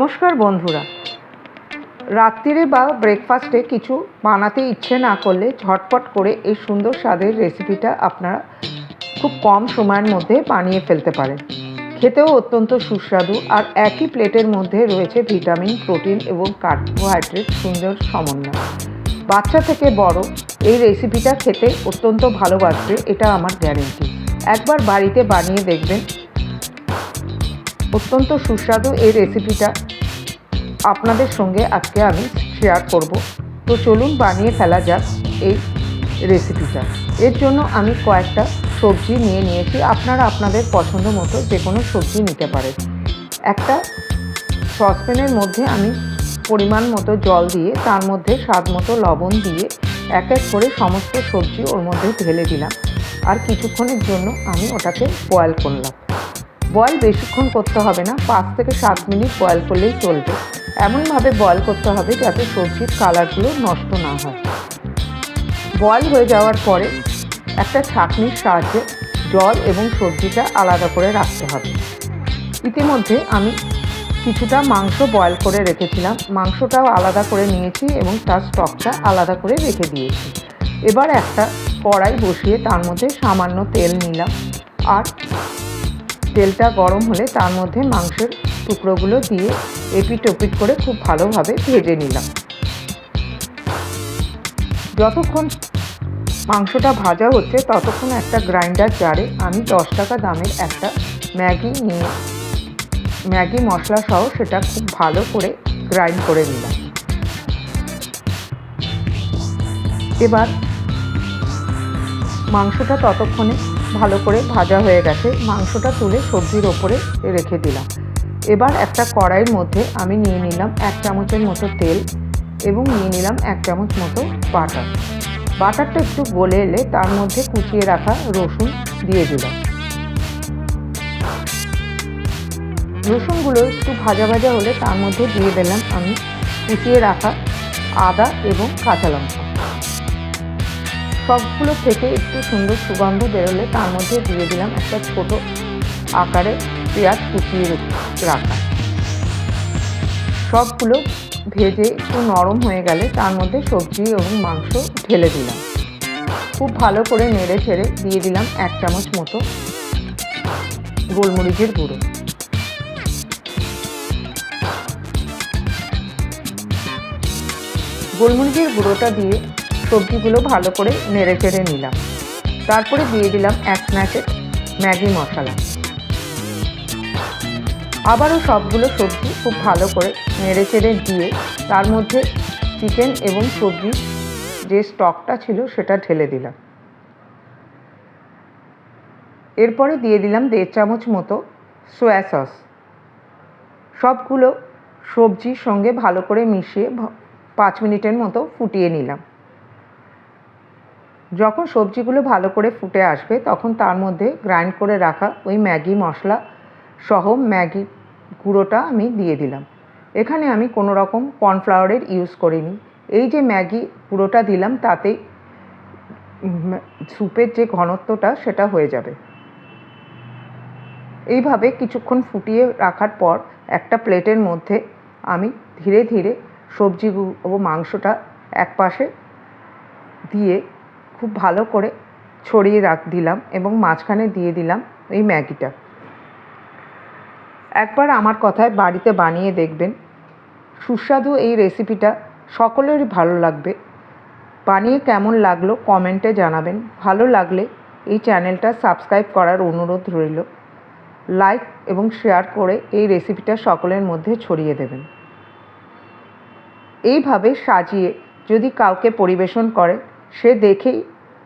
নমস্কার বন্ধুরা, রাত্রিরে বা ব্রেকফাস্টে কিছু বানাতে ইচ্ছে না করলে ঝটপট করে এই সুন্দর স্বাদের রেসিপিটা আপনারা খুব কম সময়ের মধ্যে বানিয়ে ফেলতে পারেন। খেতেও অত্যন্ত সুস্বাদু, আর একই প্লেটের মধ্যে রয়েছে ভিটামিন, প্রোটিন এবং কার্বোহাইড্রেট সুন্দর সমন্বয়। বাচ্চা থেকে বড় এই রেসিপিটা খেতে অত্যন্ত ভালোবাসবে, এটা আমার গ্যারেন্টি। একবার বাড়িতে বানিয়ে দেখবেন, অত্যন্ত সুস্বাদু এই রেসিপিটা আপনাদের সঙ্গে আজকে আমি শেয়ার করব। তো চলুন বানিয়ে ফেলা যাক এই রেসিপিটা। এর জন্য আমি কয়েকটা সবজি নিয়ে নিয়েছি। আপনারা আপনাদের পছন্দ মতো যে কোনো সবজি নিতে পারেন। একটা সসপ্যানের মধ্যে আমি পরিমাণ মতো জল দিয়ে তার মধ্যে স্বাদ মতো লবণ দিয়ে এক এক করে সমস্ত সবজি ওর মধ্যে ঢেলে দিলাম, আর কিছুক্ষণের জন্য আমি ওটাকে বয়েল করলাম। বয়েল বেশিক্ষণ করতে হবে না, 5 থেকে 7 মিনিট বয়েল করলেই চলবে। এমনভাবে বয়েল করতে হবে যাতে সবজির কালারগুলো নষ্ট না হয়। বয়েল হয়ে যাওয়ার পরে একটা ছাঁকনির সাহায্যে জল এবং সবজিটা আলাদা করে রাখতে হবে। ইতিমধ্যে আমি কিছুটা মাংস বয়েল করে রেখেছিলাম, মাংসটাও আলাদা করে নিয়েছি এবং তার স্টকটা আলাদা করে রেখে দিয়েছি। এবার একটা কড়াই বসিয়ে তার মধ্যে সামান্য তেল নিলাম, আর তেলটা গরম হলে তার মধ্যে মাংসের টুকরোগুলো দিয়ে এপিট ওপিট করে খুব ভালোভাবে ভেজে নিলাম। যতক্ষণ মাংসটা ভাজা হচ্ছে ততক্ষণ একটা গ্রাইন্ডার জারে আমি 10 টাকা দামের একটা ম্যাগি মশলা সহ সেটা খুব ভালো করে গ্রাইন্ড করে নিলাম। এবার মাংসটা ততক্ষণে ভালো করে ভাজা হয়ে গেছে, মাংসটা তুলে সবজির ওপরে রেখে দিলাম। এবার একটা কড়াইয়ের মধ্যে আমি নিয়ে নিলাম 1 চামচের মতো তেল এবং নিয়ে নিলাম 1 চামচ মতো বাটার। বাটারটা একটু গলে এলে তার মধ্যে কুচিয়ে রাখা রসুন দিয়ে দিলাম। রসুনগুলো একটু ভাজা ভাজা হলে তার মধ্যে দিয়ে দিলাম আমি কুচিয়ে রাখা আদা এবং কাঁচা লঙ্কা। সবগুলো থেকে একটু সুন্দর সুগন্ধ বেরোলে তার মধ্যে দিয়ে দিলাম একটা ছোট আকারে পেঁয়াজ কুচিয়ে রাখা। সবগুলো ভেজে একটু নরম হয়ে গেলে তার মধ্যে সবজি এবং মাংস ঢেলে দিলাম। খুব ভালো করে নেড়ে ছেড়ে দিয়ে দিলাম 1 চামচ মতো গোলমরিচের গুঁড়ো। গোলমরিচের গুঁড়োটা দিয়ে সবজিগুলো ভালো করে নেড়ে চেড়ে নিলাম। তারপরে দিয়ে দিলাম 1 স্যাশেট ম্যাগি মশলা। আবারও সবগুলো সবজি খুব ভালো করে নেড়ে চেড়ে দিয়ে তার মধ্যে চিকেন এবং সবজির যে স্টকটা ছিল সেটা ঢেলে দিলাম। এরপরে দিয়ে দিলাম 1.5 চামচ মতো সয়া সস। সবগুলো সবজির সঙ্গে ভালো করে মিশিয়ে 5 মিনিটের মতো ফুটিয়ে নিলাম। যখন সবজিগুলো ভালো করে ফুটে আসবে তখন তার মধ্যে গ্রাইন্ড করে রাখা ওই ম্যাগি মশলা সহ ম্যাগি গুঁড়োটা আমি দিয়ে দিলাম। এখানে আমি কোনো রকম কর্নফ্লাওয়ারের ইউজ করিনি। এই যে ম্যাগি গুঁড়োটা দিলাম তাতেই স্যুপের যে ঘনত্বটা সেটা হয়ে যাবে। এইভাবে কিছুক্ষণ ফুটিয়ে রাখার পর একটা প্লেটের মধ্যে আমি ধীরে ধীরে সবজিগুলো ও মাংসটা একপাশে দিয়ে খুব ভালো করে ছড়িয়ে দিলাম এবং মাঝখানে দিয়ে দিলাম এই ম্যাগিটা। একবার আমার কথায় বাড়িতে বানিয়ে দেখবেন, সুস্বাদু এই রেসিপিটা সকলেরই ভালো লাগবে। বানিয়ে কেমন লাগলো কমেন্টে জানাবেন। ভালো লাগলে এই চ্যানেলটা সাবস্ক্রাইব করার অনুরোধ রইল। লাইক এবং শেয়ার করে এই রেসিপিটা সকলের মধ্যে ছড়িয়ে দেবেন। এইভাবে সাজিয়ে যদি কাউকে পরিবেশন করে সে দেখেই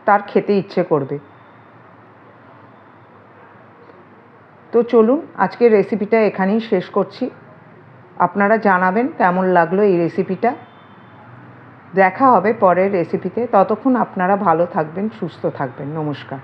তার খেতে ইচ্ছে করবে। তো চলুন আজকের রেসিপিটা এখানেই শেষ করছি। আপনারা জানাবেন কেমন লাগলো এই রেসিপিটা। দেখা হবে পরের রেসিপিতে। ততক্ষণ আপনারা ভালো থাকবেন, সুস্থ থাকবেন। নমস্কার।